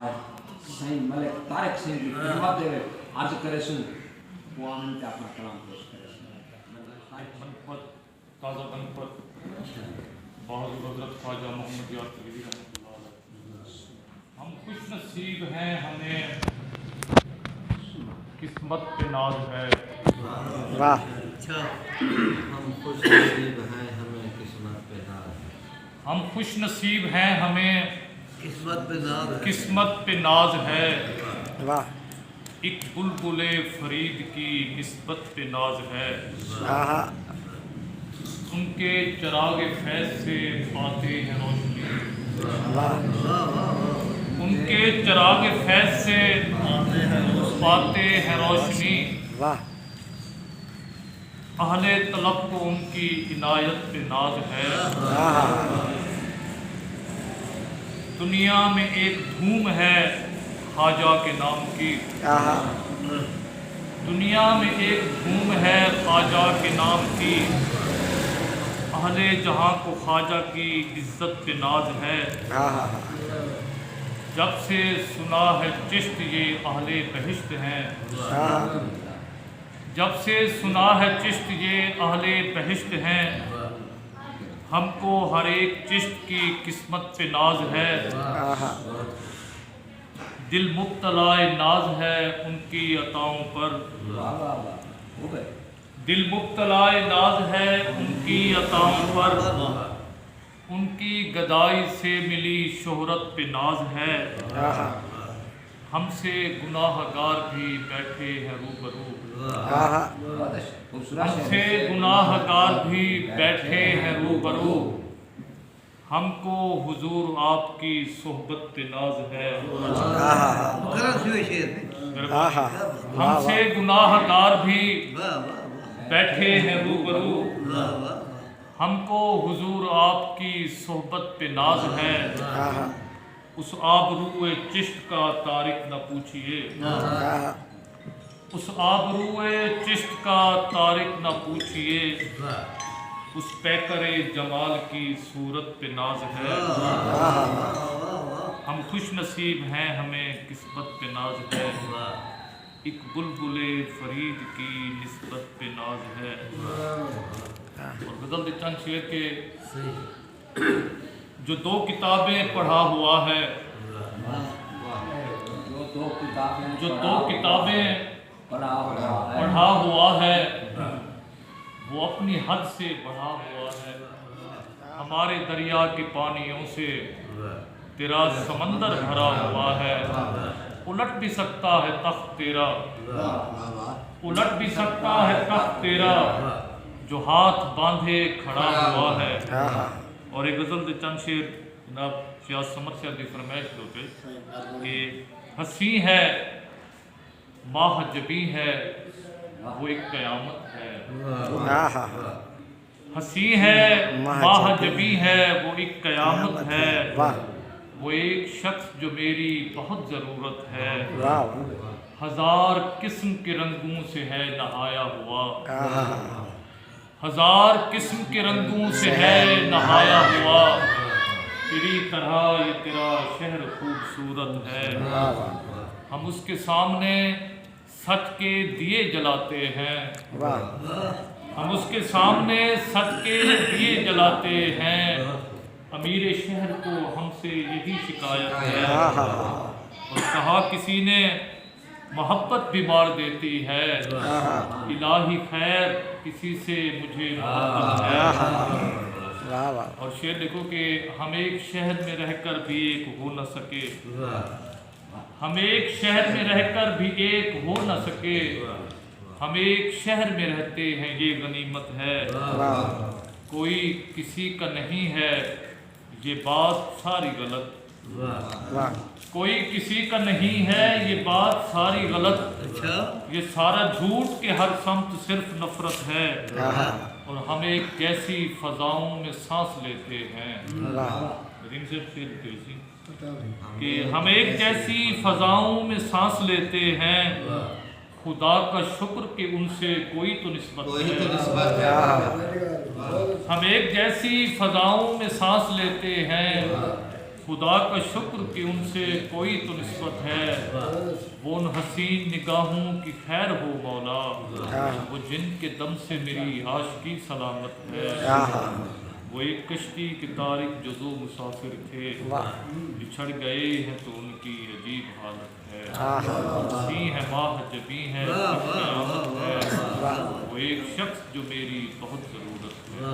साईं मलिक तारिक सिंह की खिदमत दे अर्ज करे सुन वो आनंद पे अपना कलाम पेश करे मनपत ताज़ा बनपत बहादुर हज़रत ख्वाजा मोहम्मद यार तरीक़ी रहमतुल्लाह अलैह। हम खुश नसीब हैं, हमें किस्मत पे नाज है। वाह अच्छा। हम खुश नसीब हैं, हमें किस्मत पे नाज है। हम खुश नसीब हैं, हमें किस्मत पे नाज है। किस्मत पे नाज है। वाह एक बुलबुले फरीद की निस्बत पे नाज है। आहा उनके चराग फैज़ से पाते हैं रोशनी। वाह उनके चराग फैज़ से पाते हैं रोशनी। वाह अहले तलब को उनकी इनायत पे नाज है। आहा दुनिया में एक धूम है ख्वाजा के नाम की। आहा दुनिया में एक धूम है ख्वाजा के नाम की। अहले जहाँ को ख्वाजा की इज्जत पे नाज है। आहा जब से सुना है चिश्त ये अहले बहिश्त हैं। आहा जब से सुना है चिश्त ये अहले बहिश्त हैं। हमको हर एक चिश्त की किस्मत पे नाज है। आहा दिल मुब्तलाए नाज है उनकी अताओं पर। हो गए दिल मुब्तलाए नाज है उनकी अताओं पर। उनकी गदाई से मिली शोहरत पे नाज है। आहा हमसे गुनाहगार भी बैठे हैं रूबरू। आहा बहुत अच्छा खूबसूरत हमसे गुनाहगार भी बैठे हैं रूबरू। हमको हुजूर आपकी सोहबत पे नाज है। आहा आहा हमसे गुनाहगार भी बैठे हैं रूबरू। हमको हुजूर आपकी सोहबत पे नाज है। आहा उस आबरूए चिश्त का तारिक न पूछिए। आहा उस आबरूए चिश्त का तारिक न पूछिए। उस पैकरे जमाल की सूरत पे नाज है। हम खुश नसीब हैं, हमें किस्मत पे नाज है। एक बुलबुले फरीद की निस्बत पे नाज है। और गज़ल दे चंद शेर के जो दो किताबें पढ़ा हुआ है। जो दो किताबें पढ़ा हुआ है वो अपनी हद से बढ़ा हुआ है। हमारे दरिया के पानियों से तेरा समंदर भरा हुआ है। उलट भी सकता है तख्त तेरा। उलट भी सकता है तख्त तेरा जो हाथ बांधे खड़ा हुआ है। और एक गज़ल दे चंद शेर जनाब शियाज समर से दी फरमाइश होते कि हंसी है माह जबी है वो एक क़यामत है। आहा हंसी है माह जबी है वो एक क़यामत है। वाह वो एक शख्स जो मेरी बहुत ज़रूरत है। वाह हजार किस्म के रंगों से है नहाया हुआ। आहा हजार किस्म के रंगों से है नहाया हुआ। तेरी तरह ये तेरा शहर खूबसूरत है। हम उसके सामने सच के दिए जलाते हैं। वाह हम उसके सामने सच के दिए जलाते हैं। अमीर शहर को हमसे यही शिकायत है। आहा और कहा किसी ने मोहब्बत भी मार देती है। इलाही खैर किसी से मुझे मोहब्बत है। वाह वाह और शेर देखो कि हम एक शहर में रहकर भी एक हो न सके। हम एक शहर में रहकर भी एक हो न सके। हम एक शहर में रहते हैं ये गनीमत है। वाह कोई किसी का नहीं है ये बात सारी गलत। वाह कोई किसी का नहीं है ये बात सारी गलत। ये सारा झूठ के हर समत सिर्फ नफरत है। आहा और हम एक जैसी फजाओं में सांस लेते हैं। वाह कि हम एक जैसी फजाओं में सांस लेते हैं। खुदा का शुक्र कि उनसे कोई तो निस्बत है। हम एक जैसी फजाओं में सांस लेते हैं। खुदा का शुक्र कि उनसे कोई तो निस्बत है। वो उन हसीन निगाहों की खैर हो मौला, वो जिनके दम से मेरी आशिकी सलामत है। वो एक कश्ती के तारिक जो दो मुसाफिर थे, बिछड़ गए हैं तो उनकी अजीब हालत है। सी है माह जबी है, क़यामत है। वो एक शख्स जो मेरी बहुत ज़रूरत है।